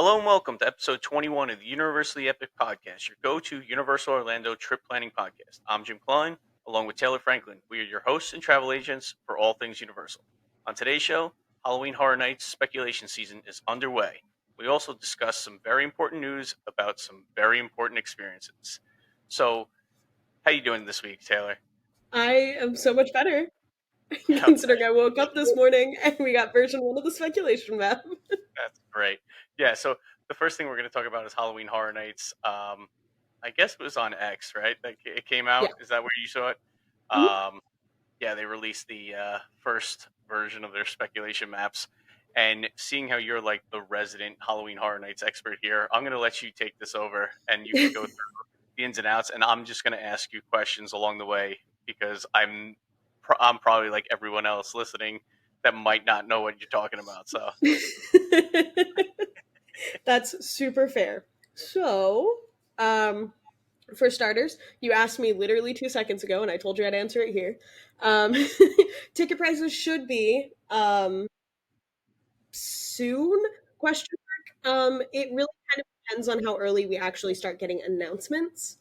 Hello and welcome to episode 21 of the Universally Epic Podcast, your go-to Universal Orlando trip planning podcast. I'm Jim Klein, along with Taylor Franklin. We are your hosts and travel agents for all things Universal. On today's show, Halloween Horror Nights speculation season is underway. We also discuss some very important news about some very important experiences. So, how you doing this week, Taylor? I am so much better, Okay, considering I woke up this morning and we got version 1 of the speculation map. that's great. Yeah, so the first thing we're going to talk about is Halloween Horror Nights. I guess it was on X, right? Like it came Yeah. out. Is that where you saw it? Mhm. Yeah, they released the first version of their speculation maps. And seeing how you're like the resident Halloween Horror Nights expert here, I'm going to let you take this over and you can go through the ins and outs. And I'm just going to ask you questions along the way because I'm probably like everyone else listening that might not know what you're talking about. So That's super fair. So, for starters, you asked me literally 2 seconds ago, and I told you I'd answer it here. Um, Ticket prices should be soon? Question mark. It really kind of depends on how early we actually start getting announcements.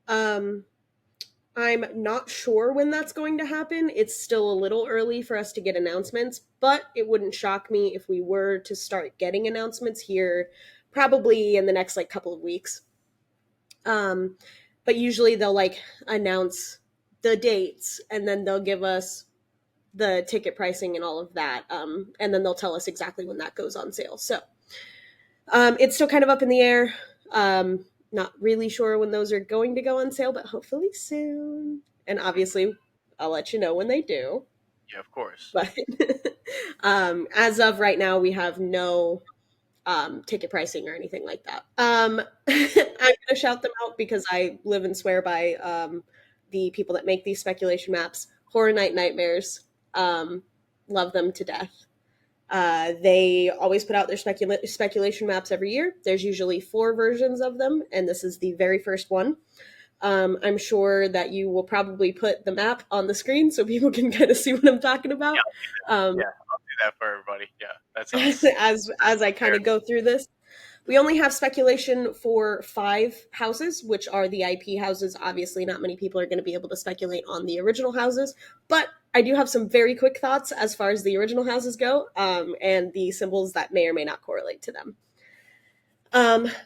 Um, I'm not sure when that's going to happen. It's still a little early for us to get announcements, but it wouldn't shock me if we were to start getting announcements here probably in the next like couple of weeks. Um, but usually they'll like announce the dates and then they'll give us the ticket pricing and all of that. And then they'll tell us exactly when that goes on sale. So it's still kind of up in the air. Not really sure when those are going to go on sale, but hopefully soon. And obviously, I'll let you know when they do. yeah, of course. But as of right now, we have no ticket pricing or anything like that. I'm going to shout them out because I live and swear by the people that make these speculation maps. Horror Night Nightmares. Love them to death. They always put out their speculation maps every year. There's usually 4 versions of them, and this is the very first one. I'm sure that you will probably put the map on the screen so people can kind of see what I'm talking about. Yeah, I'll do that for everybody. Yeah, that sounds As I kind of go through this. We only have speculation for 5 houses, which are the IP houses. Obviously, not many people are going to be able to speculate on the original houses, but I do have some very quick thoughts as far as the original houses go, and the symbols that may or may not correlate to them.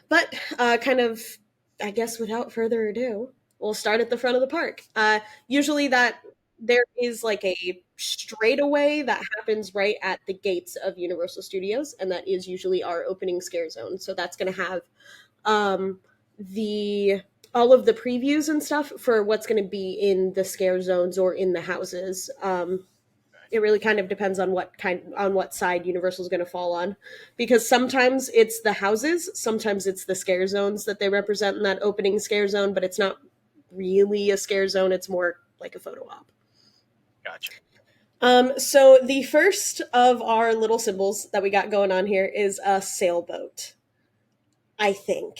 But kind of, I guess, without further ado, we'll start at the front of the park. Usually, that there is like a straightaway that happens right at the gates of Universal Studios, and that is usually our opening scare zone. So that's going to have the all of the previews and stuff for what's going to be in the scare zones or in the houses. It really kind of depends on what side Universal's going to fall on, because sometimes it's the houses, sometimes it's the scare zones that they represent in that opening scare zone, but it's not really a scare zone, it's more like a photo op. gotcha. So the first of our little symbols that we got going on here is a sailboat, I think.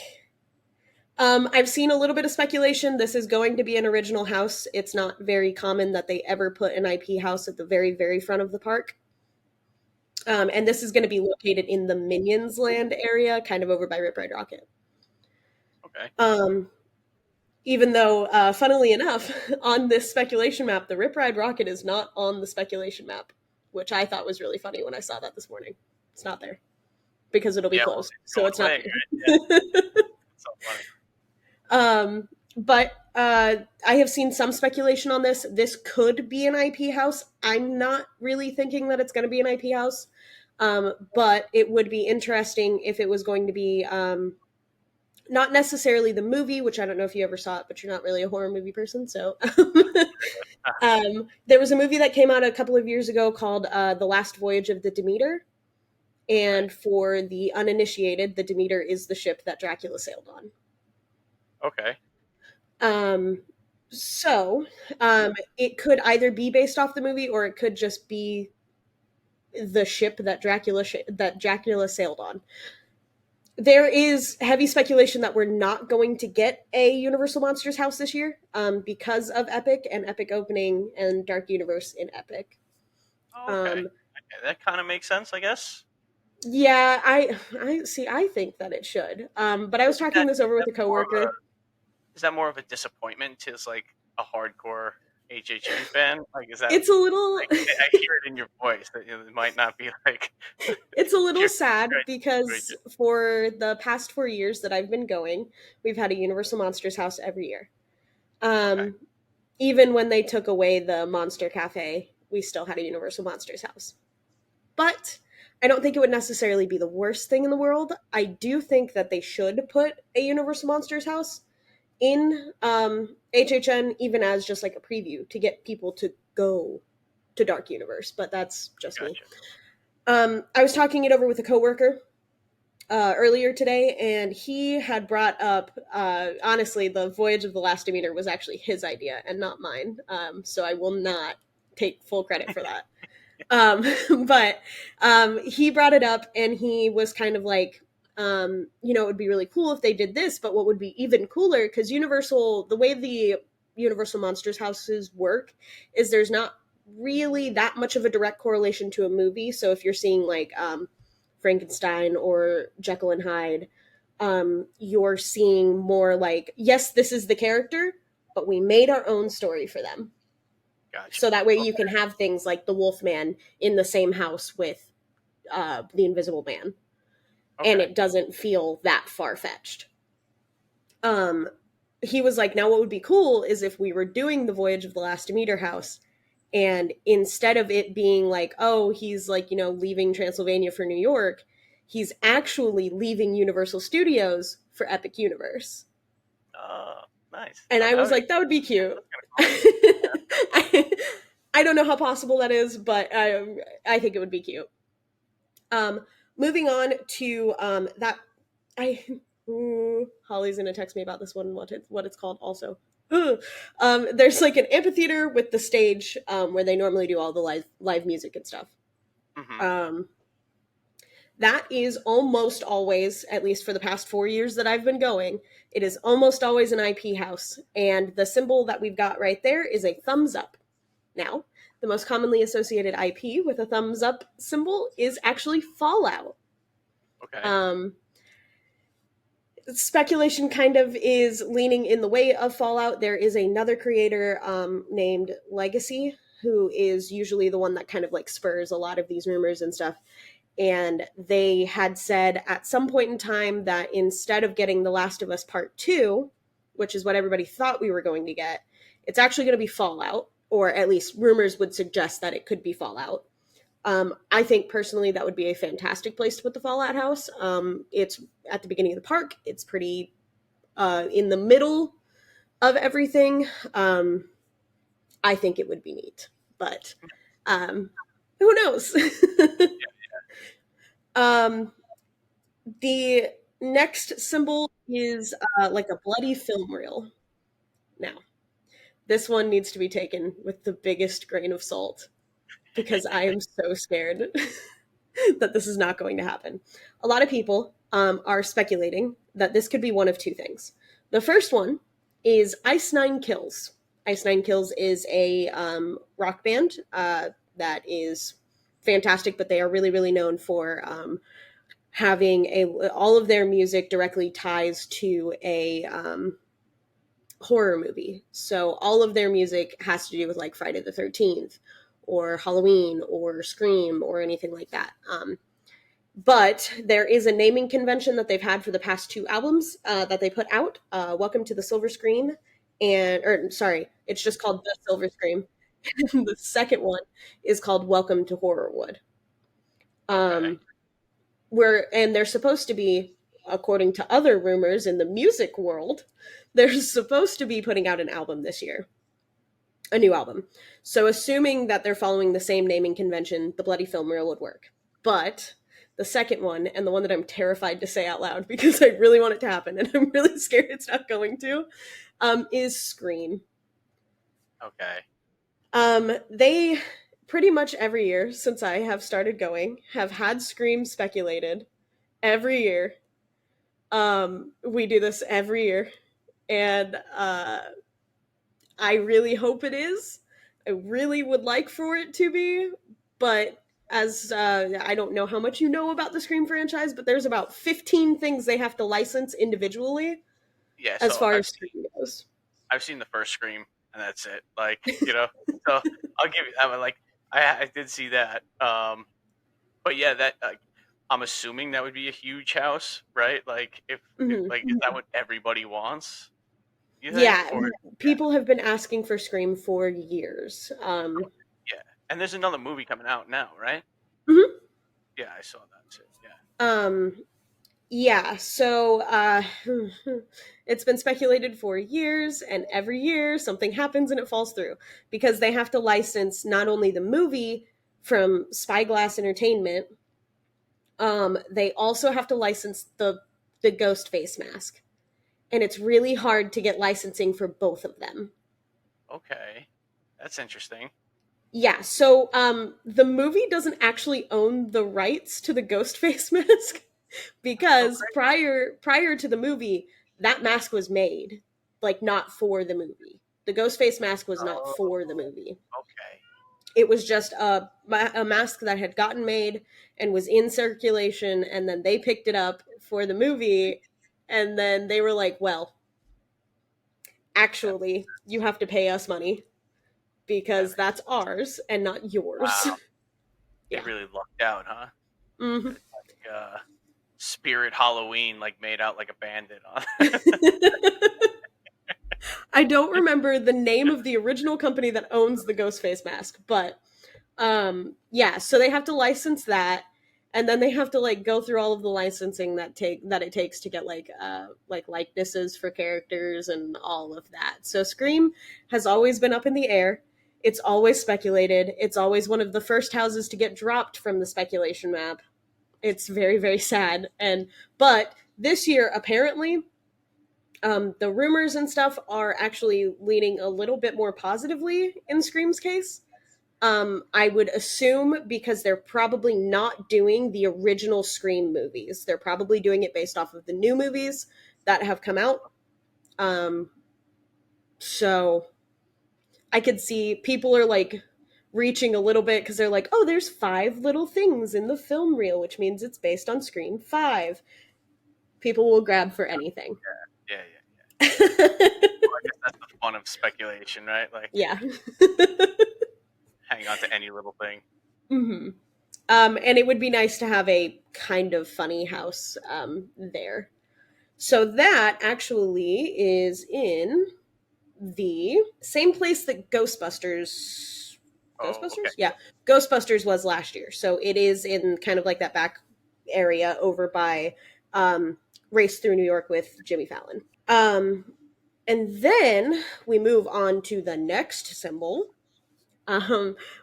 I've seen a little bit of speculation. This is going to be an original house. It's not very common that they ever put an IP house at the very, very front of the park. And this is going to be located in the Minions Land area, kind of over by Rip Ride Rocket. Okay. Even though, funnily enough, on this speculation map, the Rip Ride Rocket is not on the speculation map, which I thought was really funny when I saw that this morning. It's not there because it'll be closed, so it's not away, there. right? Yeah. So funny. But I have seen some speculation on this. This could be an IP house. I'm not really thinking that it's going to be an IP house, but it would be interesting if it was going to be not necessarily the movie, which I don't know if you ever saw it, but you're not really a horror movie person. So there was a movie that came out a couple of years ago called The Last Voyage of the Demeter. And for the uninitiated, the Demeter is the ship that Dracula sailed on. Okay. So it could either be based off the movie or it could just be the ship that Dracula sailed on. There is heavy speculation that we're not going to get a Universal Monsters house this year because of Epic and Epic opening and Dark Universe in Epic. Oh, okay. That kind of makes sense, I guess. Yeah, I see. I think that it should. But I was Is talking this over with that a more of a coworker. disappointment to like a hardcore HHN fan? Like, is that It's a little, like I hear it in your voice that it might not be like it's a little you're sad trying to encourage because it. for the past 4 years that I've been going, we've had a Universal Monsters house every year. Okay, Um, Even when they took away the Monster Cafe, we still had a Universal Monsters house. But I don't think it would necessarily be the worst thing in the world. I do think that they should put a Universal Monsters house in HHN, even as just like a preview to get people to go to Dark Universe. But that's just me. gotcha. I was talking it over with a coworker earlier today, and he had brought up, honestly, the Voyage of the Last Demeter was actually his idea and not mine. So I will not take full credit for that. But he brought it up, and he was kind of like, it would be really cool if they did this, but what would be even cooler, because Universal, the way the Universal Monsters houses work is there's not really that much of a direct correlation to a movie. So if you're seeing like Frankenstein or Jekyll and Hyde, you're seeing more like, yes, this is the character, but we made our own story for them. Gotcha. So that way you Okay. can have things like the Wolfman in the same house with the Invisible Man, and Okay. it doesn't feel that far fetched. Um, he was like, now what would be cool is if we were doing the Voyage of the Last Demeter house, and instead of it being like, oh, he's like, leaving Transylvania for New York, he's actually leaving Universal Studios for Epic Universe. Oh, nice. And Oh, I that was would be like, that would be cute. that's kind of cool. That's fun. I don't know how possible that is, but I think it would be cute. Um, Moving on to that, I Holly's gonna text me about this one, what it's called also. There's like an amphitheater with the stage where they normally do all the live music and stuff. Hmm. Um, that is almost always, at least for the past 4 years that I've been going, it is almost always an IP house, and the symbol that we've got right there is a thumbs up. Now, the most commonly associated IP with a thumbs up symbol is actually Fallout. Okay. Um, Speculation kind of is leaning in the way of Fallout. There is another creator named Legacy, who is usually the one that kind of like spurs a lot of these rumors and stuff. And they had said at some point in time that instead of getting The Last of Us Part 2, which is what everybody thought we were going to get, it's actually going to be Fallout, or at least rumors would suggest that it could be Fallout. I think personally that would be a fantastic place to put the Fallout house. It's at the beginning of the park. It's pretty in the middle of everything. I think it would be neat, but um, who knows? um, the next symbol is like a bloody film reel. Now, this one needs to be taken with the biggest grain of salt because I am so scared that this is not going to happen. A lot of people are speculating that this could be one of two things. The first one is Ice Nine Kills. Ice Nine Kills is a rock band that is fantastic, but they are really, really known for having all of their music directly ties to a horror movie. So all of their music has to do with like Friday the 13th or Halloween or Scream or anything like that. But there is a naming convention that they've had for the past two albums that they put out. Welcome to the Silver Scream, or sorry, it's just called The Silver Scream. The second one is called Welcome to Horrorwood. Okay. Um, and they're supposed to be, according to other rumors in the music world, they're supposed to be putting out an album this year, a new album. So assuming that they're following the same naming convention, the Bloody Film Reel would work. But the second one, and the one that I'm terrified to say out loud because I really want it to happen and I'm really scared it's not going to, is Scream. Okay. They pretty much every year since I have started going have had Scream speculated every year. We do this every year, and I really hope it is. I really would like for it to be, but as I don't know how much you know about the Scream franchise, but there's about 15 things they have to license individually Yeah, as so far as Scream goes. I've seen the first Scream, and that's it. Like, so I'll give you that one. Like, I did see that. But yeah, that I'm assuming that would be a huge house, right? Like, if Mhm. like is that what everybody wants? You think? Yeah, Or yeah, people have been asking for Scream for years. yeah. And there's another movie coming out now, right? Mhm. Yeah, I saw that too. Yeah. um, yeah, so it's been speculated for years, and every year something happens and it falls through because they have to license not only the movie from Spyglass Entertainment, they also have to license the ghost face mask, and it's really hard to get licensing for both of them. Okay, that's interesting. Yeah, so the movie doesn't actually own the rights to the ghost face mask That's so because great. prior to the movie, that mask was made, like, not for the movie. The ghost face mask was not Oh, for the movie. okay. It was just a mask that had gotten made and was in circulation, and then they picked it up for the movie, and then they were like, well, That actually, you have to pay us money that because makes that's ours and not yours. wow. They Yeah. really lucked out, huh? Hmm. It's like Spirit Halloween, like made out like a bandit on. I don't remember the name of the original company that owns the ghost face mask, but yeah, so they have to license that, and then they have to like go through all of the licensing that it takes to get like likenesses for characters and all of that. So Scream has always been up in the air. It's always speculated. It's always one of the first houses to get dropped from the speculation map. It's very, very sad. And but this year apparently the rumors and stuff are actually leaning a little bit more positively in Scream's case. I would assume because they're probably not doing the original Scream movies. They're probably doing it based off of the new movies that have come out. Um, so I could see people are like reaching a little bit because they're like, oh, there's 5 little things in the film reel, which means it's based on Scream 5. People will grab for anything. Yeah, yeah. Well, I guess that's the fun of speculation, right? Like Yeah. hang on to any little thing. Hmm. And it would be nice to have a kind of funny house there. So that actually is in the same place that Oh, okay. Yeah, Ghostbusters was last year. So it is in kind of like that back area over by Race Through New York with Jimmy Fallon. And then we move on to the next symbol,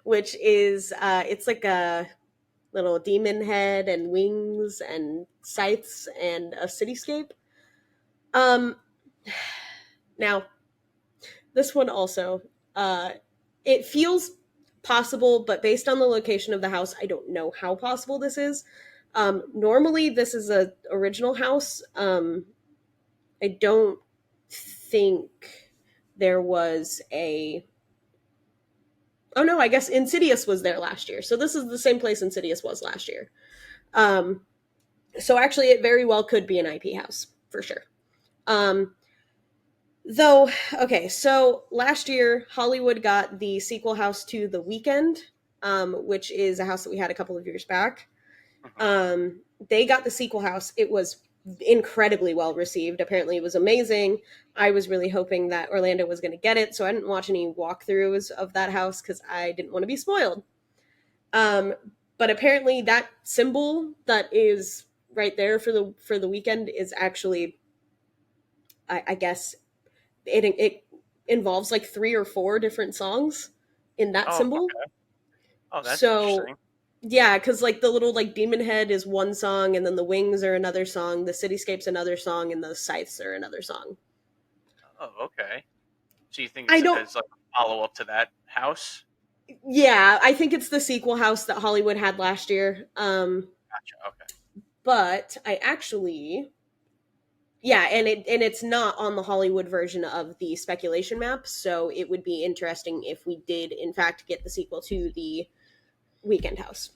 which is it's like a little demon head and wings and scythes and a cityscape. Um, Now this one also, uh, it feels possible, but based on the location of the house, I don't know how possible this is. Normally, this is a original house. I don't think there was a. Oh no, I guess Insidious was there last year. So this is the same place Insidious was last year. Um, so actually, it very well could be an IP house for sure. Um, Though, okay, so last year Hollywood got the sequel house to The Weekend, which is a house that we had a couple of years back. Hmm. They got the sequel house. It was incredibly well received. Apparently, it was amazing. I was really hoping that Orlando was going to get it, so I didn't watch any walkthroughs of that house because I didn't want to be spoiled. Um, but apparently, that symbol that is right there for the weekend is actually, I guess, it involves like 3 or 4 different songs in that Oh, symbol. okay. Oh, that's So interesting. yeah, because like the little like demon head is one song, and then the wings are another song, the cityscape's another song, and the scythes are another song. Oh, okay. So you think I don't. it's like a follow up to that house? Yeah, I think it's the sequel house that Hollywood had last year. Gotcha. Okay. But I actually, yeah, and it's not on the Hollywood version of the speculation map, so it would be interesting if we did in fact get the sequel to the Weekend House.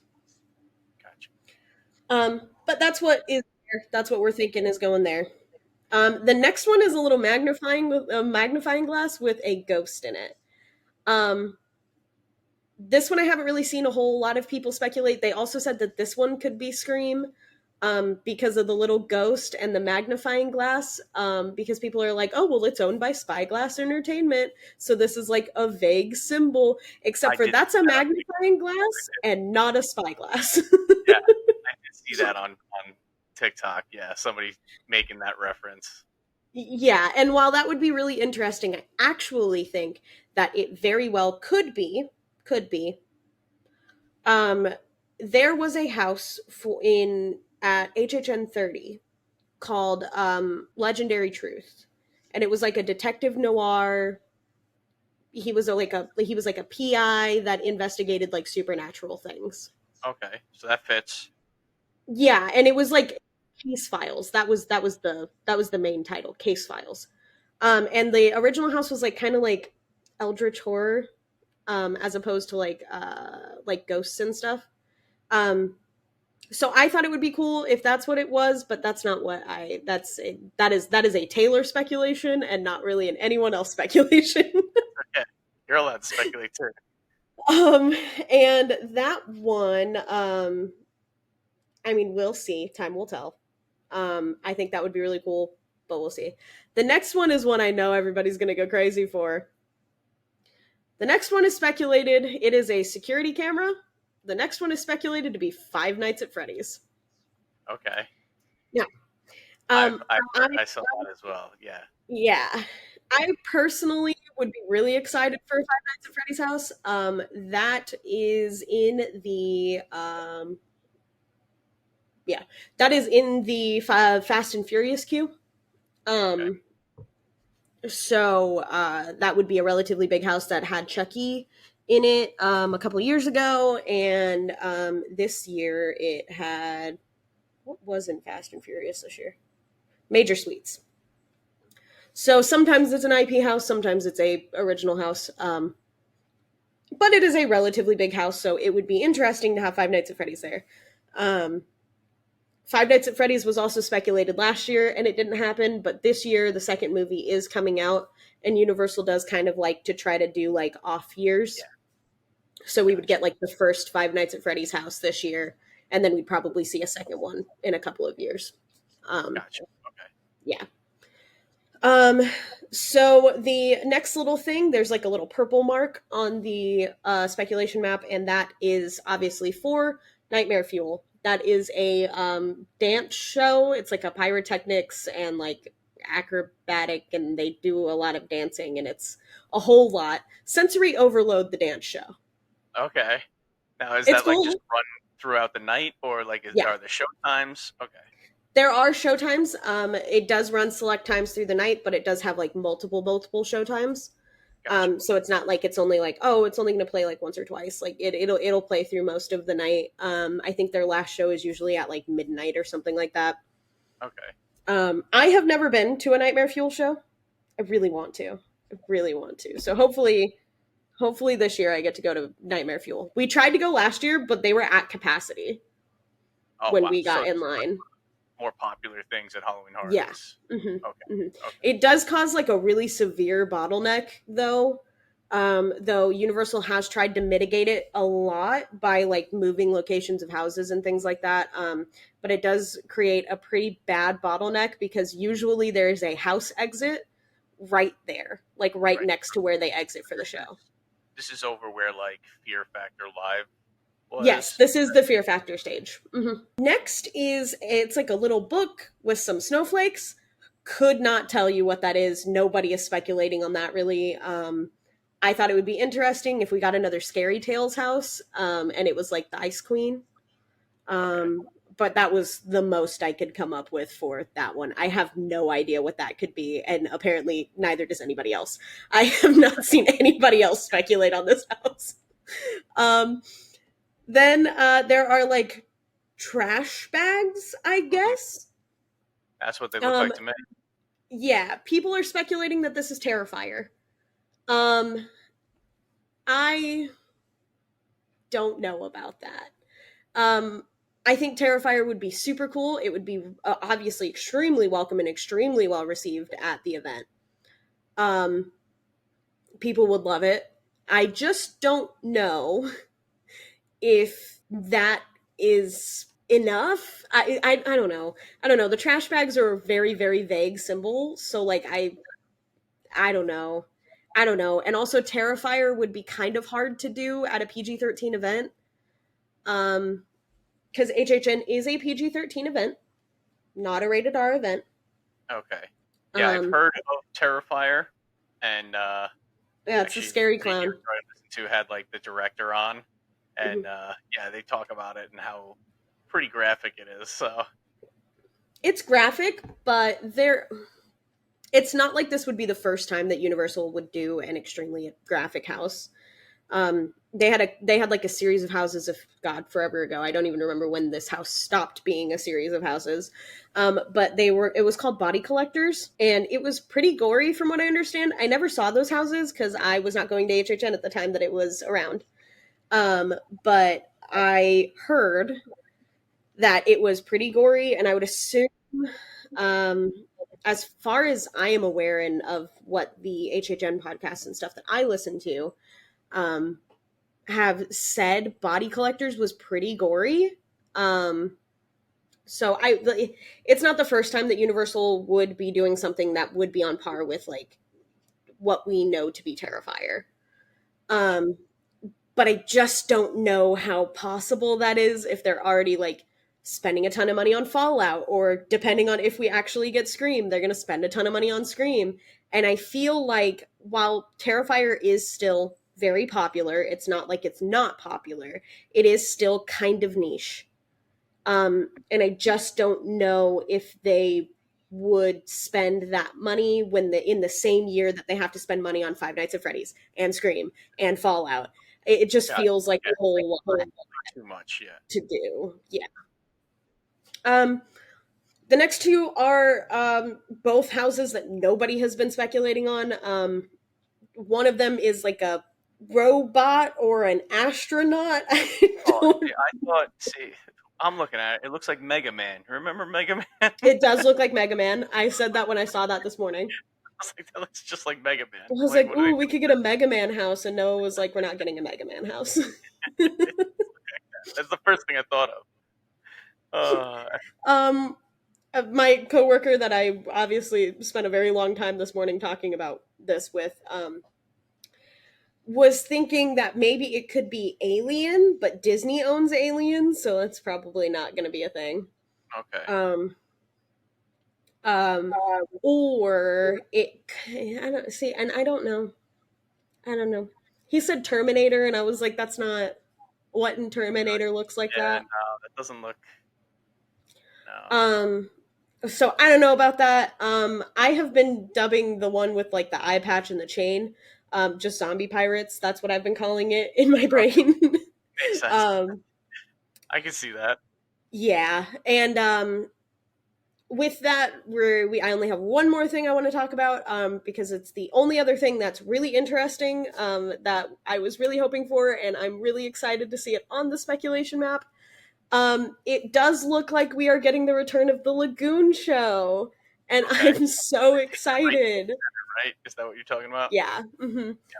But that's what is there. That's what we're thinking is going there. The next one is a little magnifying with a magnifying glass with a ghost in it. Um, this one I haven't really seen a whole lot of people speculate. They also said that this one could be Scream, because of the little ghost and the magnifying glass. Because people are like, oh well, it's owned by Spyglass Entertainment, so this is like a vague symbol. I Except for did that's see a that on magnifying glass and not a spyglass. yeah, I did see that on TikTok. Yeah, somebody making that reference. Yeah, and while that would be really interesting, I actually think that it very well could be. Um, there was a house for in at HHN 30 called Legendary Truth, and it was like a detective noir. He was like a PI that investigated like supernatural things. Okay, so that fits. Yeah, and it was like case files. That was the main title, case files. And the original house was like kind of like eldritch horror, as opposed to like ghosts and stuff. Um, so I thought it would be cool if that's what it was, but that's not what I. That is a Taylor speculation and not really an anyone else speculation. Okay, you're allowed to speculate too. um, and that one, I mean, we'll see. Time will tell. I think that would be really cool, but we'll see. The next one is one I know everybody's gonna go crazy for. The next one is speculated. It is a security camera. The next one is speculated to be Five Nights at Freddy's. Okay, Now, I've I, heard, I saw that as well. Yeah. yeah, I personally would be really excited for Five Nights at Freddy's house. That is in the yeah, that is in the Fast and Furious queue. Okay. Um, so that would be a relatively big house that had Chucky in it a couple years ago, and this year it had what was in Fast and Furious this year? Major Suites. So sometimes it's an IP house, sometimes it's a original house, but it is a relatively big house, so it would be interesting to have Five Nights at Freddy's there. Um, Five Nights at Freddy's was also speculated last year, and it didn't happen. But this year, the second movie is coming out, and Universal does kind of like to try to do like off years. Yeah. So we would Gotcha. get like the first Five Nights at Freddy's house this year, and then we'd probably see a second one in a couple of years. Um, Gotcha. Okay. yeah. Um, so the next little thing, there's like a little purple mark on the speculation map, and that is obviously for Nightmare Fuel. That is a dance show. It's like a pyrotechnics and like acrobatic, and they do a lot of dancing, and it's a whole lot. Sensory overload, the dance show. Okay. Now, is It's that like just cool. run throughout the night, or like Yeah. are the show times? Okay. There are show times. It does run select times through the night, but it does have like multiple show times. Gotcha. So it's not like it's only like, oh, it's only going to play like once or twice. Like it'll play through most of the night. I think their last show is usually at like midnight or something like that. Okay. I have never been to a Nightmare Fuel show. I really want to. I really want to. So hopefully this year I get to go to Nightmare Fuel. We tried to go last year, but they were at capacity Oh when wow. we So got in it's like line. more popular things at Halloween Horror Yeah. Nights. hmm Okay. hmm Okay. It does cause like a really severe bottleneck, though. Though Universal has tried to mitigate it a lot by like moving locations of houses and things like that. But it does create a pretty bad bottleneck because usually there's a house exit right there, like right Right. next to where they exit for the This show. is this is over where like Fear Factor Live Yes, was. this is the Fear Factor stage. Next is it's like a little book with some snowflakes. Could not tell you what that is. Nobody is speculating on that really. I thought it would be interesting if we got another Scary Tales house, and it was like the Ice Queen. Okay. But that was the most I could come up with for that one. I have no idea what that could be, and apparently neither does anybody else. I have not seen anybody else speculate on this house. Um, then there are like trash bags, I Mhm. guess. That's what they look Um, like to me. yeah, people are speculating that this is Terrifier. Um, I don't know about that. Um, I think Terrifier would be super cool. It would be obviously extremely welcome and extremely well received at the event. People would love it. I just don't know if that is enough. I don't know. I don't know. The trash bags are a very very vague symbol, so like I don't know. I don't know. And also Terrifier would be kind of hard to do at a PG-13 event. Cuz HHN is a PG-13 event, not a rated R event. Okay. Yeah, I've Um heard of Terrifier, and yeah, it's a actually the scary radio clown. I listened to had like the director on, and Mhm. yeah, they talk about it and how pretty graphic it is. So It's graphic, but there it's not like this would be the first time that Universal would do an extremely graphic house. They had like a series of houses of God forever ago. I don't even remember when this house stopped being a series of houses. But it was called Body Collectors, and it was pretty gory from what I understand. I never saw those houses because I was not going to HHN at the time that it was around. But I heard that it was pretty gory, and I would assume, um, as far as I am aware and of what the HHN podcasts and stuff that I listen to, um, have said Body Collectors was pretty gory. Um, so it's not the first time that Universal would be doing something that would be on par with like what we know to be Terrifier. Um, but I just don't know how possible that is if they're already like spending a ton of money on Fallout, or depending on if we actually get Scream, they're going to spend a ton of money on Scream. And I feel like while Terrifier is still very popular, it's not like it's not popular. It is still kind of niche. And I just don't know if they would spend that money when in the same year that they have to spend money on Five Nights at Freddy's and Scream and Fallout. It just yeah, feels like yeah, a whole lot too much. Yeah. to do. Yeah. Um, the next two are both houses that nobody has been speculating on. One of them is like a robot or an astronaut. I Oh, don't. see, I thought. See, I'm looking at it. It looks like Mega Man. Remember Mega Man? I It does look like Mega Man. I said that when I saw that this morning. was like, that looks just like Mega I Man. was Like, like, what are they "Ooh, we could get a Mega Man house," and Noah was like, "We're not getting a Mega Man house." doing? That's the first thing I thought of. Uh, um, my coworker that I obviously spent a very long time this morning talking about this with, was thinking that maybe it could be Alien, but Disney owns Alien, so that's probably not going to be a thing. okay. Um, um, or it, I don't see, and I don't know. I don't know. He said Terminator, and I was like, that's not what in Terminator looks like Yeah, that. no, that doesn't look. No. Um, so I don't know about that. I have been dubbing the one with like the eye patch and the chain, just zombie pirates. That's what I've been calling it in my Okay, brain. makes sense. um, I can see that. yeah, and with that, I only have one more thing I want to talk about, because it's the only other thing that's really interesting, that I was really hoping for, and I'm really excited to see it on the speculation map. It does look like we are getting the return of the Lagoon show, and Okay. I'm so It's right, excited. right? Is that what you're talking about? Yeah,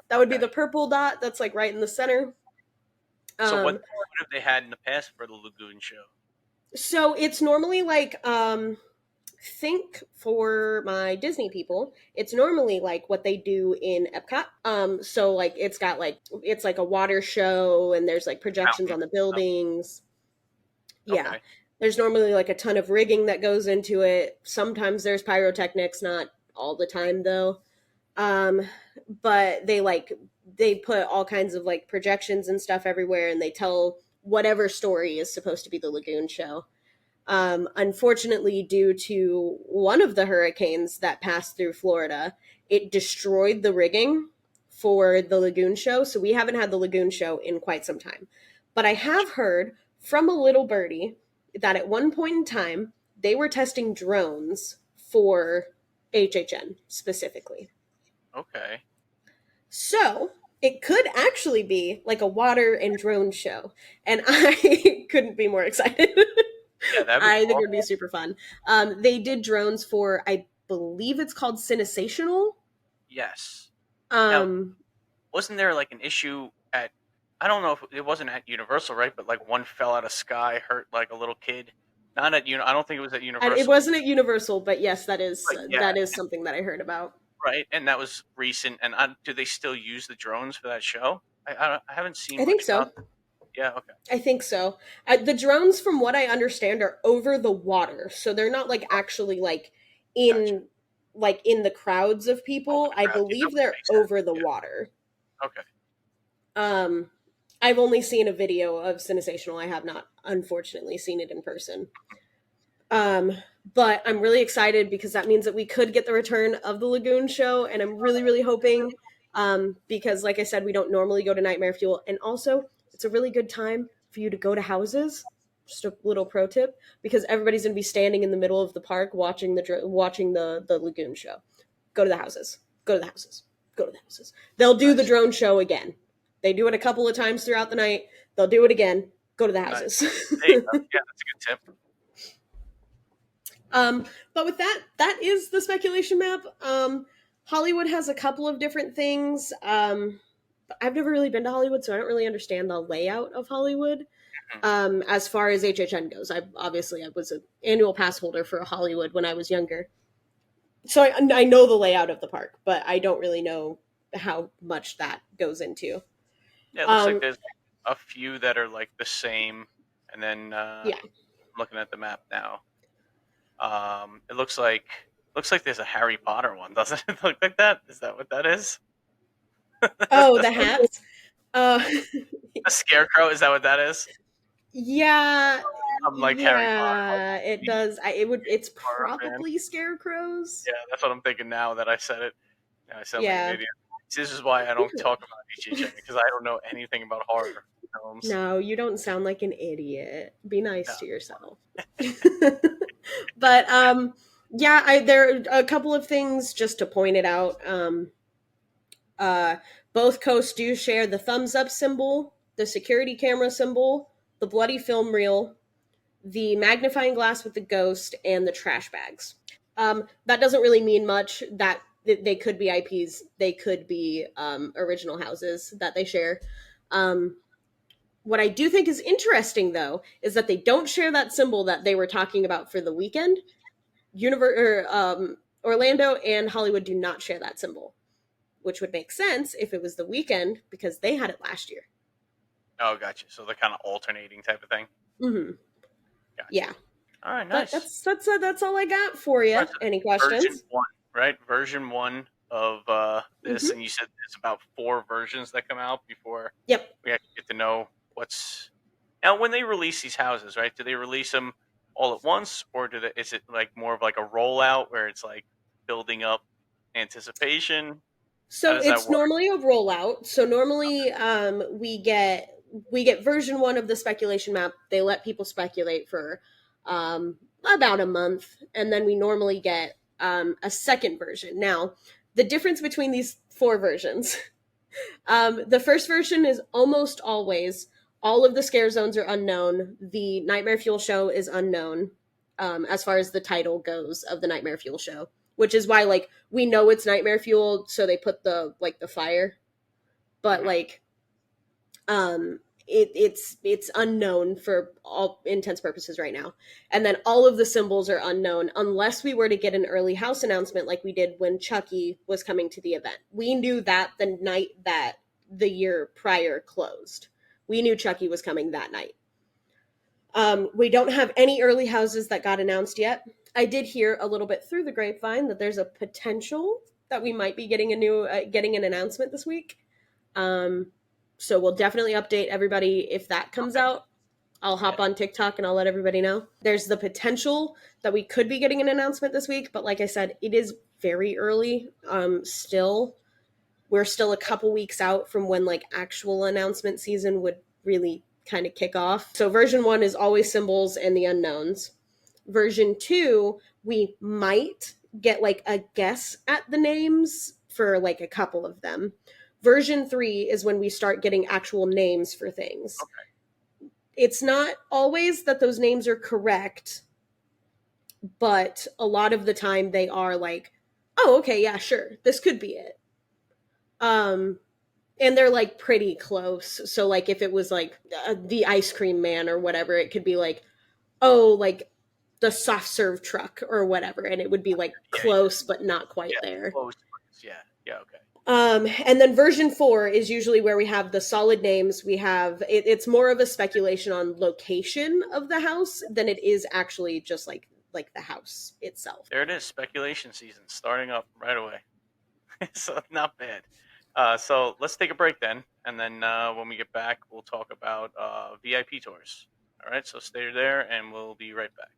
that would be Okay. the purple dot that's like right in the center. So Um, what have they had in the past for the Lagoon show? so it's normally like, think for my Disney people, it's normally like what they do in Epcot. So like it's like a water show, and there's like projections Fountain. on the buildings. Yeah. Okay. There's normally like a ton of rigging that goes into it. Sometimes there's pyrotechnics, not all the time though. Um, but they put all kinds of like projections and stuff everywhere, and they tell whatever story is supposed to be the Lagoon show. Unfortunately, due to one of the hurricanes that passed through Florida, it destroyed the rigging for the Lagoon show. So we haven't had the Lagoon show in quite some time. But I have heard from a little birdie that at one point in time, they were testing drones for HHN specifically. Okay. So It could actually be like a water and drone show, and I couldn't be more excited. Yeah, that'd be I think it cool. would be super fun. They did drones for, I believe it's called Cinesational. Yes. Now, Um, wasn't there like an issue at? I don't know if it wasn't at Universal, right? But like one fell out of sky, hurt like a little kid. Not at I don't think it was at and it Universal. wasn't at Universal, but yes, But yeah, that is something that I heard about. right. And that was recent. And do they still use the drones for that show? I haven't seen I think much about. so. Yeah. Okay. I think so. The drones, from what I understand, are over the water, so they're not like actually Gotcha. in in the crowds of Over people. the I crowd. Yeah, that believe would they're make sense. over the Yeah. water. Okay. Um, I've only seen a video of Cinesational. I have not, unfortunately, seen it in person. Um, but I'm really excited because that means that we could get the return of the Lagoon show, and I'm really, really hoping, because, like I said, we don't normally go to Nightmare Fuel, and also it's a really good time for you to go to houses. Just a little pro tip, because everybody's going to be standing in the middle of the park watching the Lagoon show. Go to the houses. Go to the houses. Go to the houses. They'll do the Nice. drone show again. They do it a couple of times throughout the night. They'll do it again. Go to the Nice. houses. There you go. Yeah, that's a good tip. But with that, that is the speculation map. Hollywood has a couple of different things. I've never really been to Hollywood, so I don't really understand the layout of Hollywood. Mhm. As far as HHN goes, I was an annual pass holder for Hollywood when I was younger, so I know the layout of the park, but I don't really know how much that goes into. Yeah, it looks like Um, there's a few that are like the same, and then yeah. I'm looking at the map now. It looks like there's a Harry Potter one, doesn't it look like that? Is that what that is? Oh, The the hats. Uh, scarecrow, is that what that is? yeah, I'm like Harry Potter. yeah, it does. It's Horror fan. probably scarecrows. Yeah, that's what I'm thinking now that I said it. Yeah, I sound like an Yeah. idiot. This is why I don't talk about HHN because I don't know anything about horror films. No, you don't sound like an idiot. Be No. nice to yourself. But yeah, there are a couple of things just to point it out. Uh Both coasts do share the thumbs up symbol, the security camera symbol, the bloody film reel, the magnifying glass with the ghost, and the trash bags. That doesn't really mean much. That they could be IPs, they could be original houses that they share. What I do think is interesting, though, is that they don't share that symbol that they were talking about for the weekend. Orlando and Hollywood do not share that symbol, which would make sense if it was the weekend because they had it last year. Oh, gotcha. So they're kind of alternating type of thing. Mm-hmm. Gotcha. Yeah, All right, but nice. that's all I got for All you. right, so Any version questions? one, right? Version one of this, Mm-hmm. and you said there's about 4 versions that come out before Yep. we actually get to know what's now. When they release these houses, right? Do they release them all at once, or is it like more of like a rollout where it's like building up anticipation? How So does that it's work? normally a rollout. So normally we get version one of the speculation map. They let people speculate for about a month, and then we normally get a second version. Now, the difference between these 4 versions, the first version is almost always all of the scare zones are unknown. The Nightmare Fuel show is unknown, as far as the title goes of the Nightmare Fuel show, which is why we know it's Nightmare Fuel, so they put the fire, but Mhm. it's unknown for all intents purposes right now. And then all of the symbols are unknown unless we were to get an early house announcement like we did when Chucky was coming to the event. We knew that the night that the year prior closed. We knew Chucky was coming that night. We don't have any early houses that got announced yet. I did hear a little bit through the grapevine that there's a potential that we might be getting an announcement this week. Um, so we'll definitely update everybody if that comes Okay. out. I'll hop Yeah. on TikTok and I'll let everybody know. There's the potential that we could be getting an announcement this week, but like I said, it is very early. Still, we're still a couple weeks out from when actual announcement season would really kind of kick off. So version 1 is always symbols and the unknowns. Version 2, we might get a guess at the names for a couple of them. Version 3 is when we start getting actual names for things. Okay. It's not always that those names are correct, but a lot of the time they are like, oh, okay, yeah, sure, this could be it. And they're like pretty close. So like if it was like the ice cream man or whatever, it could be like, oh, like the soft serve truck or whatever, and it would be like Yeah, close but not yeah, quite there. close. Yeah, yeah, okay. And then version 4 is usually where we have the solid names. We have it's more of a speculation on location of the house than it is actually just like the house itself. There it is, speculation season starting up right away. So not bad. So let's take a break then, and then when we get back, we'll talk about VIP tours. All right, so stay there, and we'll be right back.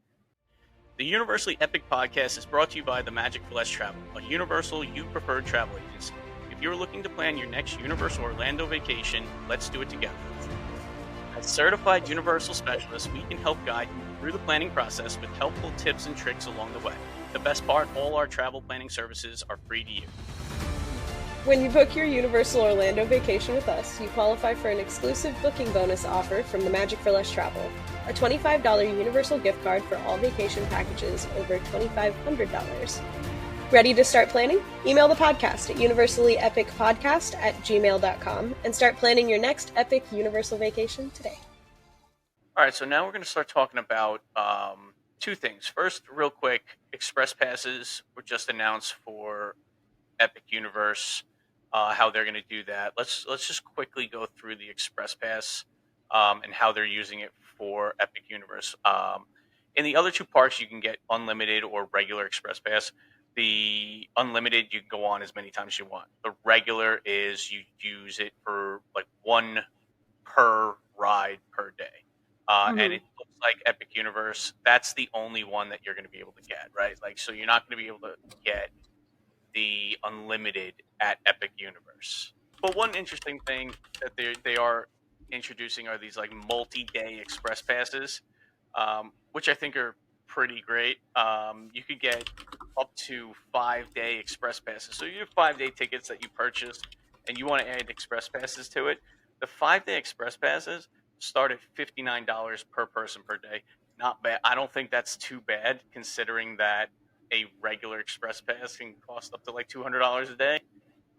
The Universally Epic Podcast is brought to you by the Magic for Less Travel, a Universal you preferred travel agency. If you're looking to plan your next Universal Orlando vacation, let's do it together. As certified Universal specialists, we can help guide you through the planning process with helpful tips and tricks along the way. The best part, all our travel planning services are free to you. When you book your Universal Orlando vacation with us, you qualify for an exclusive booking bonus offer from the Magic for Less Travel, a $25 Universal gift card for all vacation packages over $2,500. Ready to start planning? Email the podcast at universallyepicpodcast@gmail.com and start planning your next epic Universal vacation today. All right, so now we're going to start talking about two things. First, real quick, Express Passes were just announced for Epic Universe. How they're going to do that. Let's just quickly go through the Express Pass and how they're using it for Epic Universe. In the other two parks, you can get unlimited or regular Express Pass. The unlimited, you can go on as many times as you want. The regular is you use it for like one per ride per day. And it looks like Epic Universe, that's the only one that you're going to be able to get, right? Like, so you're not going to be able to get the unlimited at Epic Universe. But one interesting thing that they are introducing are these like multi-day express passes, which I think are pretty great. You could get up to 5-day express passes. So you have 5-day tickets that you purchase, and you want to add express passes to it. The 5-day express passes start at $59 per person per day. Not bad. I don't think that's too bad considering that a regular express pass can cost up to like $200 a day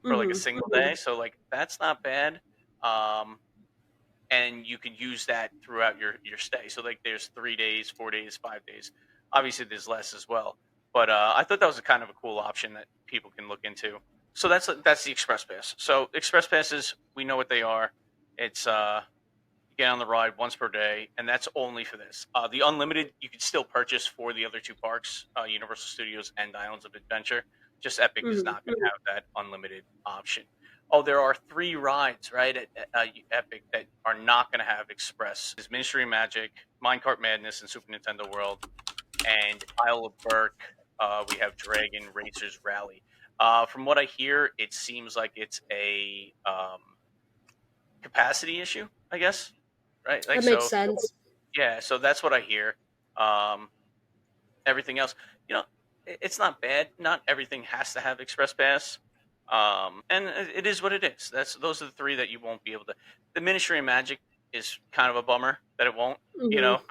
for like a single day. So like that's not bad. And you can use that throughout your stay. So like there's 3 days, 4 days, 5 days. Obviously there's less as well. But I thought that was a kind of a cool option that people can look into. So that's the express pass. So express passes, we know what they are. It's get on the ride once per day, and that's only for this. The unlimited you can still purchase for the other two parks, Universal Studios and Islands of Adventure. Just Epic is not going to have that unlimited option. Oh, there are 3 rides right at Epic that are not going to have Express. Is Ministry of Magic, Minecart Madness, and Super Nintendo World, and Isle of Berk. We have Dragon Racers Rally. From what I hear, it seems like it's a capacity issue, I guess. Right? Like, That makes so sense. yeah, so that's what I hear. Everything else, it's not bad. Not everything has to have Express Pass, and it is what it is. Those are the 3 that you won't be able to. The Ministry of Magic is kind of a bummer that it won't. You know,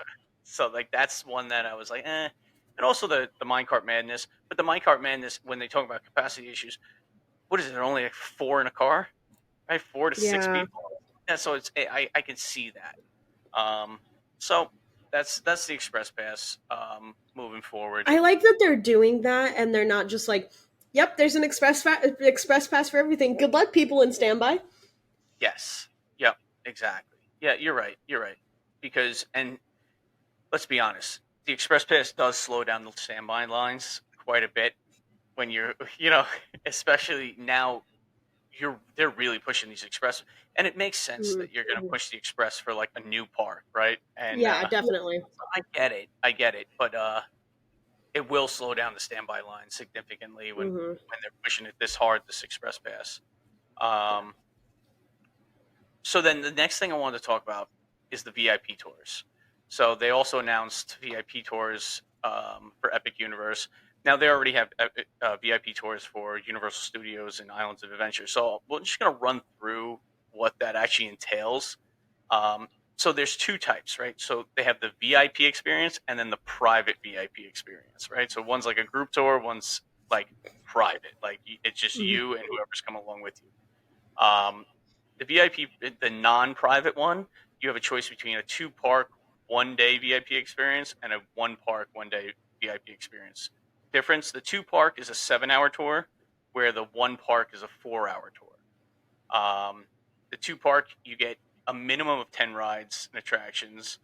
so like that's one that I was like, eh. And also the Minecart Madness, but the Minecart Madness when they talk about capacity issues, what is it? Only like 4 in a car, right? 4 to 6 Yeah. people. Yeah, so it's I can see that. So that's the Express Pass moving forward. I like that they're doing that and they're not just like, yep, there's an express pass for everything. Good luck, people in standby. Yes. Yep. Exactly. Yeah, you're right. You're right. Because and let's be honest, the Express Pass does slow down the standby lines quite a bit when you're especially now they're really pushing these express and it makes sense that you're going to push the express for like a new park, right? And Yeah, definitely. I get it, but it will slow down the standby line significantly when they're pushing it this hard, this express pass. So then the next thing I wanted to talk about is the VIP tours. So they also announced VIP tours for Epic Universe. Now they already have VIP tours for Universal Studios and Islands of Adventure. So we're just going to run through what that actually entails. Um, so there's two types, right? So they have the VIP experience and then the private VIP experience, right? So one's like a group tour, one's like private, like it's just Mhm. you and whoever's coming along with you. The VIP, the non-private one, you have a choice between a two-park, one-day VIP experience and a one-park, one-day VIP experience. Difference: the two-park is a 7-hour tour, where the one-park is a 4-hour tour. The two-park, you get a minimum of 10 rides and attractions,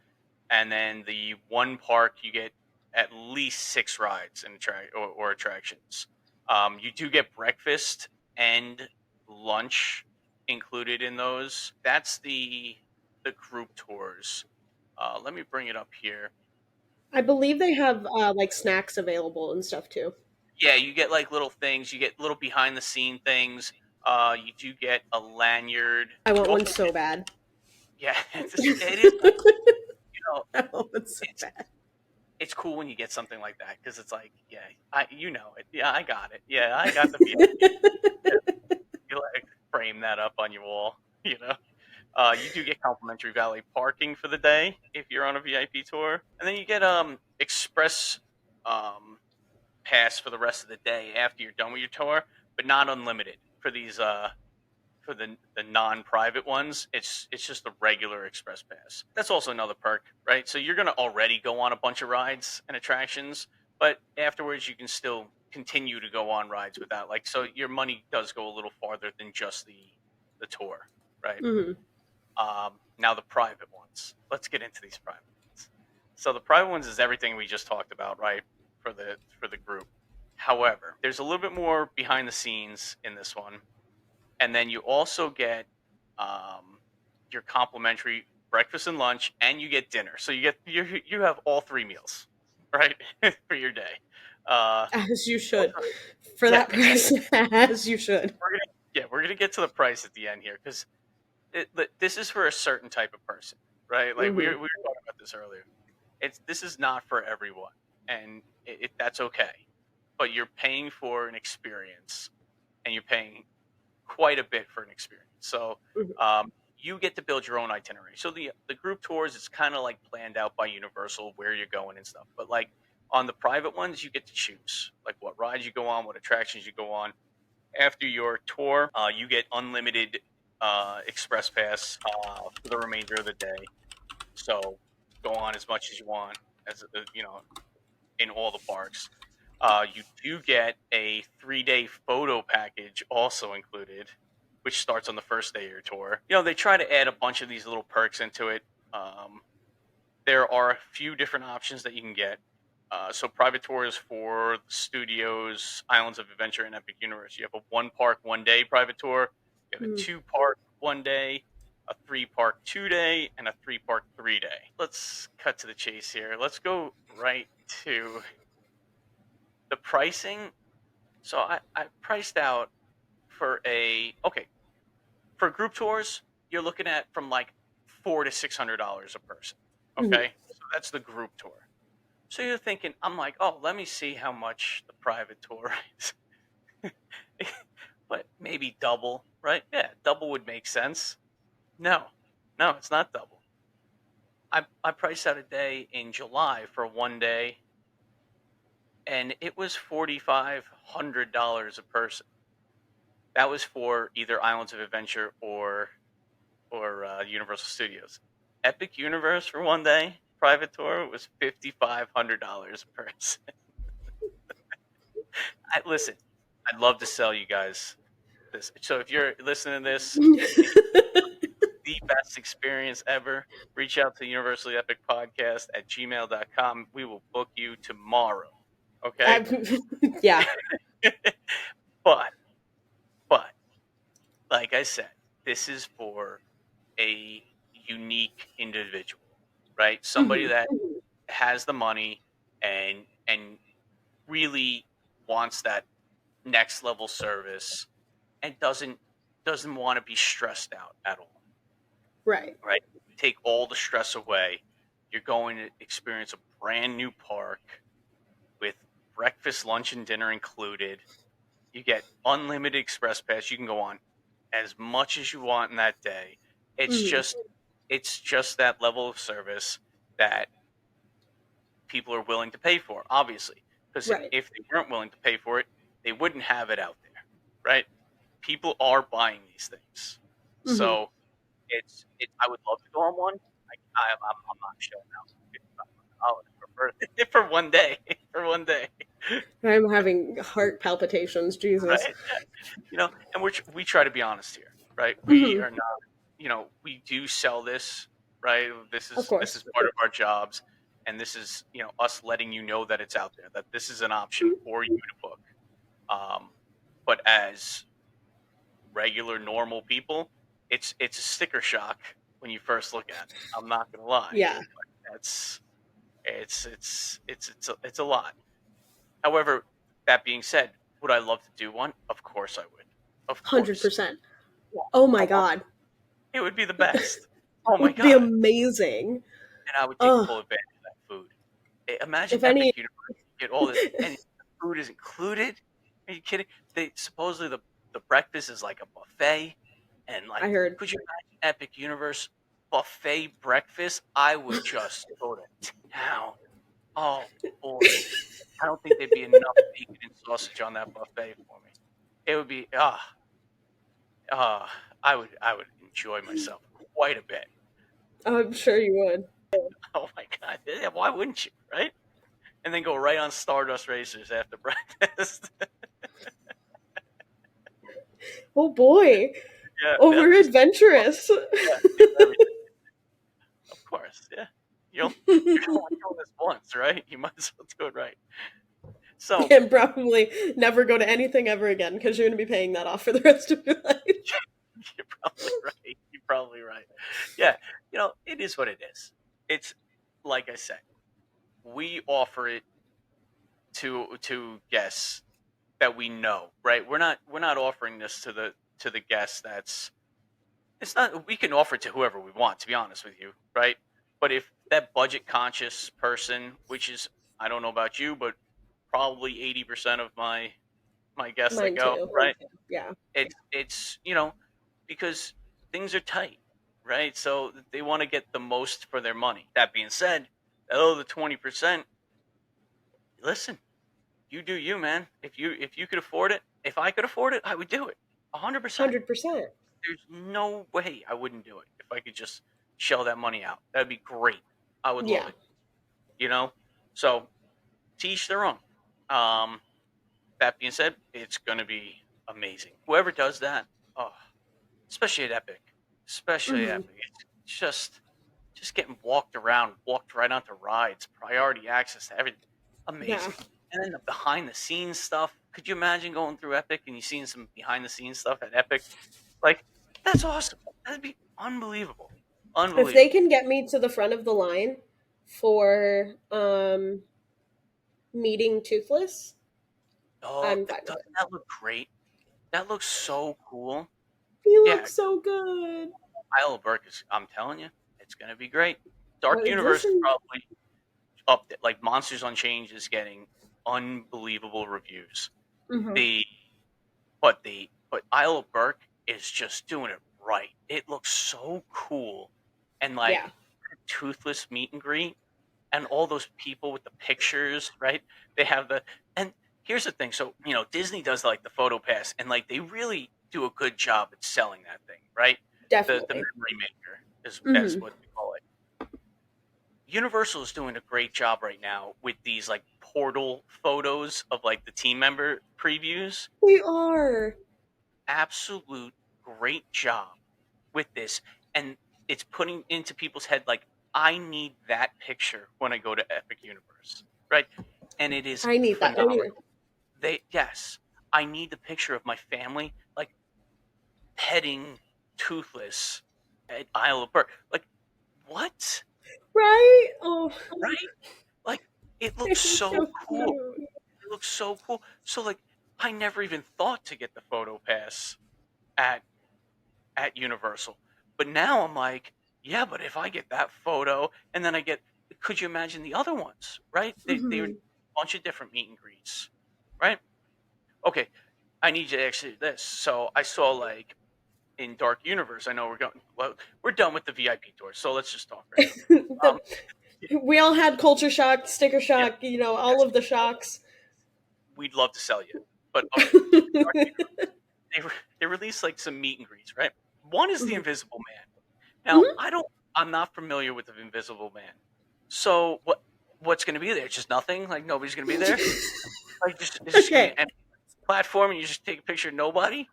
and then the one park you get at least 6 rides and or attractions. You do get breakfast and lunch included in those. That's the group tours. Let me bring it up here. I believe they have like snacks available and stuff too. Yeah, you get like little things. You get little behind the scene things. You do get a lanyard. I You want one also so bad. yeah, it is nice. You know, I want one so it's bad. it's cool when you get something like that because it's like, yeah, you know it. Yeah, I got it. Yeah, I got the VIP. Yeah, you like frame that up on your wall. You know, you do get complimentary valet parking for the day if you're on a VIP tour, and then you get express um pass for the rest of the day after you're done with your tour, but not unlimited for these for the non-private ones. It's just the regular express pass. That's also another perk, right? So you're going to already go on a bunch of rides and attractions, but afterwards you can still continue to go on rides without, like, so your money does go a little farther than just the tour, right? Hmm. Now the private ones. Let's get into these private ones. So the private ones is everything we just talked about, right? For the group. However, there's a little bit more behind the scenes in this one, and then you also get um, your complimentary breakfast and lunch, and you get dinner. So you have all 3 meals, right, for your day. As you You should. also, For yeah, that price, as you should. we're gonna get to the price at the end here because this is for a certain type of person, right? Like we Hmm. were talking about this earlier. This is not for everyone, and that's okay. But you're paying for an experience, and you're paying quite a bit for an experience. So Hmm. you get to build your own itinerary. So the group tours, it's kind of like planned out by Universal where you're going and stuff. But like on the private ones, you get to choose like what rides you go on, what attractions you go on. After your tour, you get unlimited express pass for the remainder of the day. So go on as much as you want, as in all the parks. You do get a 3-day photo package also included, which starts on the first day of your tour. They try to add a bunch of these little perks into it. There are a few different options that you can get. So private tours for studios, Islands of Adventure, and Epic Universe. You have a 1 park 1 day private tour. You have a Hmm. 2 park 1 day, a 3 park 2 day, and a 3 park 3 day. Let's cut to the chase here. Let's go right to the pricing. So I priced out for for group tours. You're looking at from like $400 to $600 a person. Hmm. Okay, so that's the group tour. So you're thinking, I'm like, oh, let me see how much the private tour is. But maybe double, right? Yeah, double would make sense. No, no, it's not double. I priced out a day in July for 1 day, and it was $4,500 a person. That was for either Islands of Adventure or Universal Studios. Epic Universe for 1 day private tour was $5,500 a person. Listen, I'd love to sell you guys this. So if you're listening to this and you want the best experience ever, reach out to Universally Epic Podcast at gmail.com. We will book you tomorrow. Okay? Yeah. but but like I said, this is for a unique individual, right? Somebody Hmm. that has the money and really wants that next level service and doesn't want to be stressed out at all, Right. right? Take all the stress away. You're going to experience a brand new park with breakfast, lunch, and dinner included. You get unlimited express pass. You can go on as much as you want in that day. It's Mhm. just that level of service that people are willing to pay for, obviously. Because Right. if they weren't willing to pay for it, they wouldn't have it out there, right? People are buying these things, Mhm. so I would love to go on one. I'm not shelling out $5,500 for birthday for one day, for one day, I'm having heart palpitations. Jesus. right? And we try to be honest here, right? We Mhm. are not, we do sell this, right? Of This course. is part of our jobs, and this is us letting you know that it's out there, that this is an option Mhm. for you to book. But as regular normal people, it's a sticker shock when you first look at it. I'm not gonna lie. Yeah. That's it's a lot. However, that being said, would I love to do one? Of course I would. Of course. 100%. Yeah. Oh my I want god. it would be the best. Oh my Would be god. amazing. And I would take Oh, full advantage of that food. Imagine if Epic any University get all this and the food is included. Are you kidding? They supposedly the breakfast is like a buffet, and I like, heard. could you imagine Epic Universe buffet breakfast? I would just go to town. Oh boy, I don't think there'd be enough bacon and sausage on that buffet for me. It would be I would enjoy myself quite a bit. I'm sure you would. Oh my god, yeah, why wouldn't you, right? And then go right on Stardust Racers after breakfast. Oh boy. Yeah, they'll Over just adventurous. yeah, do everything. Of course, yeah. You're only doing this once, right? You might as well do it right. So And probably never go to anything ever again because you're going to be paying that off for the rest of your life. you're probably right. You're probably right. Yeah, it is what it is. It's like I said, we offer it to guests that we know, right? We're not offering this to the guests that's it's not we can offer it to whoever we want, to be honest with you, right? But if that budget conscious person, which is I don't know about you, but probably 80% of my guests that Mine go, too. right? Yeah. It's because things are tight, right? So they want to get the most for their money. That being said, the 20%, listen, you do you, man. If you could afford it, if I could afford it, I would do it. 100%. 100%. There's no way I wouldn't do it if I could just shell that money out. That'd be great. I would love Yeah. it. You know? So to each their own. Um, that being said, it's gonna be amazing. Whoever does that, oh, especially at Epic. Especially at Hmm. Epic. It's just getting walked around, walked right onto rides, priority access to everything. Yeah. Amazing. And then the behind the scenes stuff. Could you imagine going through Epic and you seeing some behind the scenes stuff at Epic? Like, that's awesome. That'd be unbelievable. If they Unbelievable. can get me to the front of the line for meeting Toothless, Oh, I'm fine with doesn't it. that look great? That looks so cool. He Yeah, looks so good. Isle of Burke is, I'm telling you, it's going to be great. Dark Universe is Listen. probably up there. Like, Monsters Unchained is getting unbelievable reviews. Hmm. The but Isle of Burke is just doing it right. It looks so cool, and like Yeah. Toothless meet and greet, and all those people with the pictures, right? They have and here's the thing. So Disney does like the photo pass, and like they really do a good job at selling that thing, right? The Definitely. memory maker is as Hmm. what they call it. Universal is doing a great job right now with these like portal photos of like the team member previews. We are. Absolute great job with this, and it's putting into people's head like I need that picture when I go to Epic Universe, right? And it is I need that phenomenal. picture. Yes, I need the picture of my family like petting Toothless at Isle of Burke. Like what? Right? Oh, Right? Like it looks it's so so cool. cute. It looks so cool. So like I never even thought to get the photo pass at Universal. But now I'm like, yeah, but if I get that photo and then I get, could you imagine the other ones, right? They Hmm. bunch of different meet and greets, right? Okay, I need you to actually do this. So I saw like in Dark Universe. I know we're done with the VIP tours, so let's just talk right now. The, we all had culture shock, sticker Yeah, shock, all yes, of the shocks. we'd love to sell you, but okay. They they released like some meet and greets, right? One is the Mhm. Invisible Man. Now Mhm. I'm not familiar with the Invisible Man. So what's going to be there? Just nothing. Like nobody's going to be there. Like just it's just going to be Okay. an empty platform, and you just take a picture of nobody.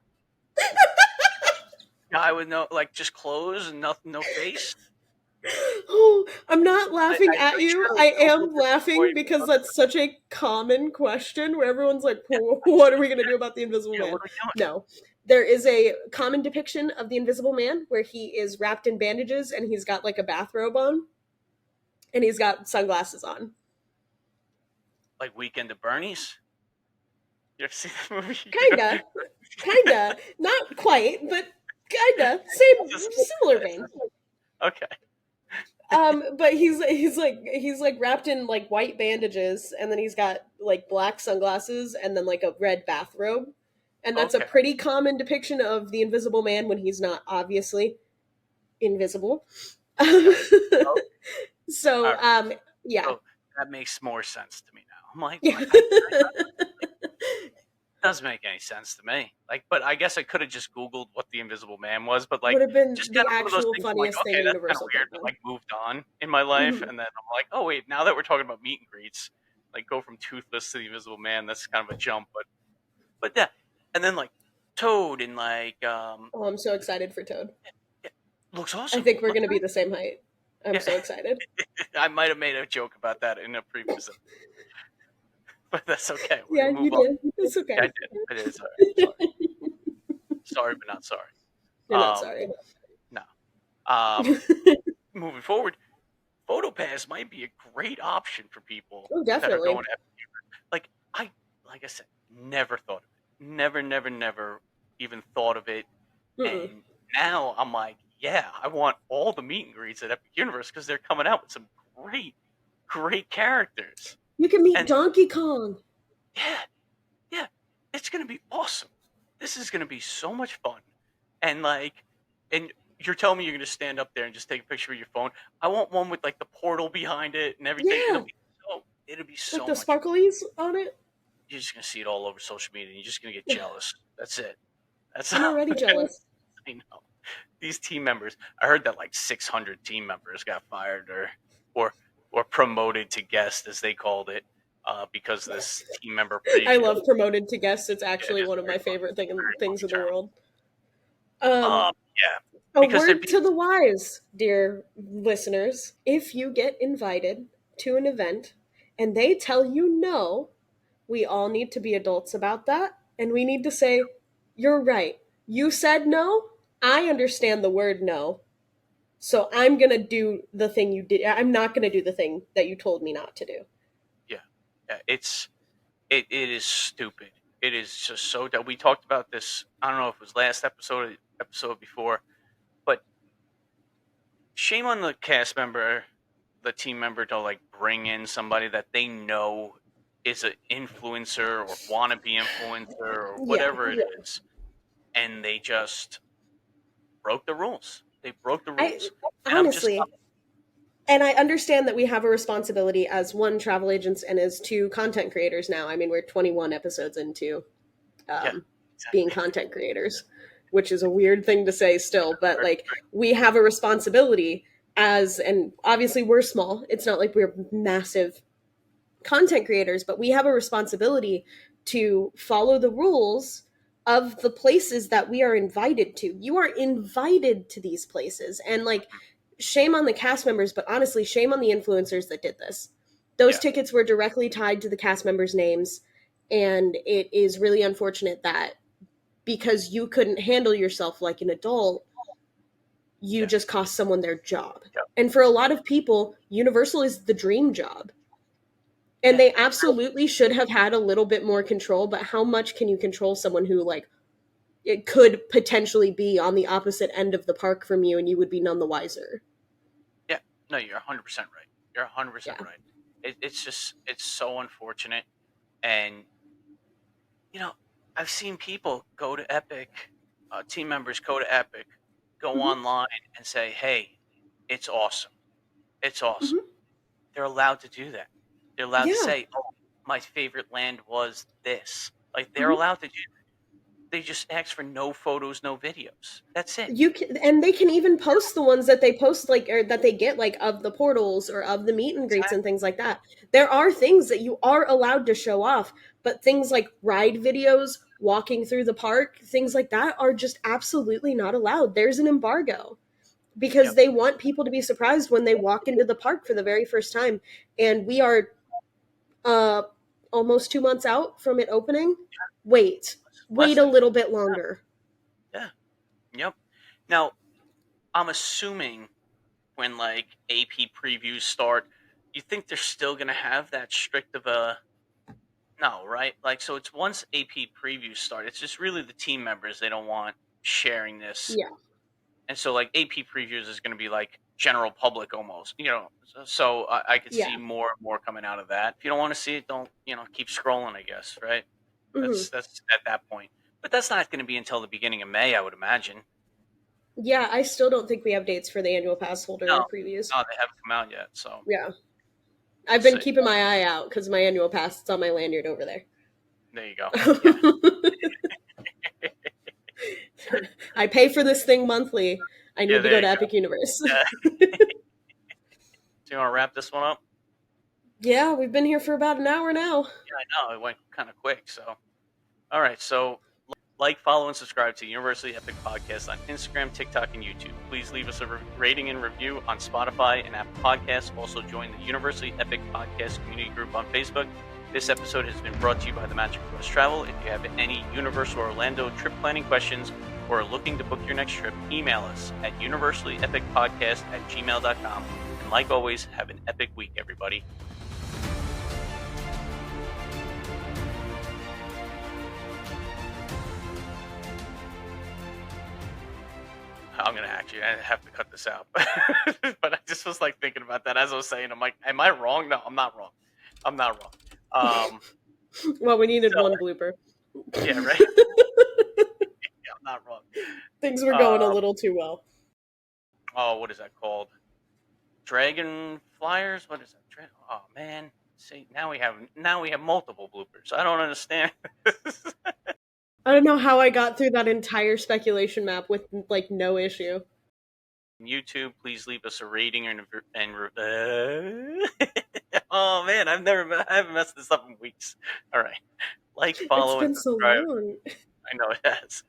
Guy with no like just clothes and nothing, no face. Oh, I'm not laughing I know at you should you. have I Googled am it before laughing you because looked that's at it. such a common question where everyone's like, Yeah, what are we going to do about the Invisible yeah. Man? What are we doing? No. There is a common depiction of the Invisible Man where he is wrapped in bandages and he's got like a bathrobe on and he's got sunglasses on. Like Weekend at Bernie's? You ever see that movie? Kinda. Kinda. Not quite, but kinda. Same, similar vein. Okay. But he's like wrapped in like white bandages, and then he's got like black sunglasses, and then like a red bathrobe, and that's a Okay. pretty common depiction of the Invisible Man when he's not obviously invisible. Yeah. Oh, all So, right. yeah, So that makes more sense to me now. I'm like, yeah. what? Doesn't make any sense to me. Like, but I guess I could have just Googled what the Invisible Man was, but like, Would have been just the kind of one of those actual things. I'm like, funniest thing okay, that's kind of Universal could weird, have but done. like moved on in my life, Mhm. and then I'm like, oh wait, now that we're talking about meet and greets, like go from Toothless to the Invisible Man, that's kind of a jump, but yeah, and then like Toad and like Oh, I'm so excited for Toad. yeah, looks I awesome. think we're Looks gonna be great. the same height. I'm Yeah, so excited. I might have made a joke about that in a previous, but that's okay. We're Yeah, gonna you move on. did. It's Yeah, okay. I did. I did. Sorry. Sorry. Sorry, but not sorry. You're not Um, sorry. no. Moving forward, PhotoPass might be a great option for people Oh, that are definitely. going after like like I said, never thought of it. Never, never, never even thought of it. Mm-mm. And now I'm like, yeah, I want all the meet and greets at Epic Universe because they're coming out with some great, great characters. You can meet And Donkey Kong. yeah, yeah, it's gonna be awesome. This is gonna be so much fun. And like, and you're telling me you're gonna stand up there and just take a picture with your phone. I want one with like the portal behind it and everything. Yeah, It'll be like so the much. sparklies on it. You're just gonna see it all over social media. And you're just gonna get jealous. That's it. That's I'm all. already jealous. I know. These team members. I heard that like 600 team members got fired or or promoted to guest as they called it because this team member I previous. love promoted to guests. It's Yeah, it actually is one of very my funny. favorite Very things funny in the term. world. Um, Yeah, a because there'd word be to the wise, dear listeners. If you get invited to an event and they tell you no, we all need to be adults about that. And we need to say, you're right. You said no. I understand the word no. So I'm going to do the thing you did. I'm not going to do the thing that you told me not to do. yeah, yeah. It is stupid. It is just so dumb. We talked about this. I don't know if it was last episode, or the episode before, but shame on the cast member, the team member to like bring in somebody that they know is an influencer or wannabe influencer or Yeah, whatever it is, and they just broke the rules. They broke the I rules, and I'm just honestly, and I understand that we have a responsibility as one travel agents and as two content creators now. I mean, we're 21 episodes into yeah, um, being exactly. content creators, which is a weird thing to say still, but Very like we have a responsibility as, and obviously we're small. It's not like we're massive content creators, but we have a responsibility to follow the rules of the places that we are invited to. You are invited to these places. And like, shame on the cast members, but honestly, shame on the influencers that did this. Those yeah, tickets were directly tied to the cast members' names. And it is really unfortunate that because you couldn't handle yourself like an adult, you yeah, just cost someone their job. yeah, And for a lot of people, Universal is the dream job. And yeah. they absolutely should have had a little bit more control, but how much can you control someone who like it could potentially be on the opposite end of the park from you and you would be none the wiser? Yeah. No, you're 100% right. You're 100% Yeah. right. it's so unfortunate. And I've seen people go to Epic, team members go to Epic, go Hmm. online and say, "Hey, it's awesome. It's awesome." Hmm. They're allowed to do that. They're allowed to Yeah. say, "Oh, my favorite land was this." Like they're Hmm. allowed to do. They just ask for no photos, no videos. That's it. You can, and they can even post the ones that they post, like, or that they get, like, of the portals or of the meet and greets and Exactly. things like that. There are things that you are allowed to show off, but things like ride videos, walking through the park, things like that are just absolutely not allowed. There's an embargo because Yep. they want people to be surprised when they walk into the park for the very first time. And we are uh almost 2 months out from it opening. Wait, Less wait a than little bit longer. yeah. Yep. Now I'm assuming when like AP previews start, you think they're still gonna have that strict of a no, right? Like so it's once AP previews start, it's just really the team members they don't want sharing this. Yeah. And so like AP previews is gonna be like general public almost, so I could see Yeah. more and more coming out of that. If you don't want to see it, don't keep scrolling, I guess, right? Hmm. That's at that point. But that's not gonna be until the beginning of May, I would imagine. Yeah, I still don't think we have dates for the annual pass No, holder previews. no, they haven't come out yet, so Yeah. we'll I've been see. keeping my eye out because my annual pass is on my lanyard over there. There you go. Yeah. I pay for this thing monthly. I Yeah, need to there go you to go. Epic Universe. Yeah. So you want to wrap this one up? Yeah, we've been here for about an hour now. Yeah, I know it went kind of quick. So, all right. So, like, follow, and subscribe to Universally Epic Podcast on Instagram, TikTok, and YouTube. Please leave us a rating and review on Spotify and Apple Podcasts. Also, join the Universally Epic Podcast community group on Facebook. This episode has been brought to you by the Magic of West Travel. If you have any Universal Orlando trip planning questions or are looking to book your next trip, email us at universallyepicpodcast@gmail.com. And like always, have an epic week, everybody. I have to cut this out, but I just was like thinking about that as I was saying. I'm like, am I wrong? No, I'm not wrong. I'm not wrong. Well, we needed So one blooper. yeah, right. Yeah, I'm not wrong. Things were going a Um, little too well. oh, what is that called? Dragon flyers? What is that? Oh man, see now we have multiple bloopers. I don't understand. I don't know how I got through that entire speculation map with, like, no issue. YouTube, please leave us a rating oh man, I haven't messed this up in weeks. All right, like, It's follow, and been so subscribe. long. I know it has.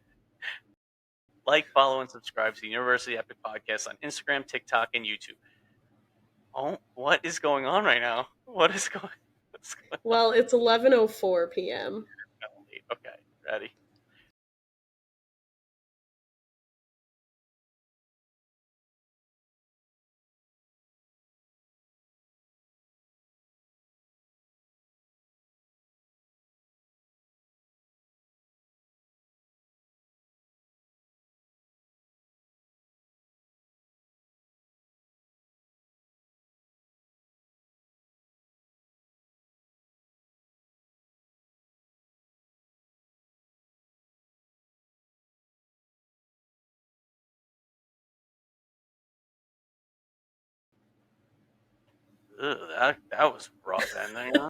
Like, follow, and subscribe to the University Epic Podcast on Instagram, TikTok, and YouTube. Oh, what is going on right now? What's going on? Well, it's 11:04 p.m. Okay, ready? Ugh, that was rough ending.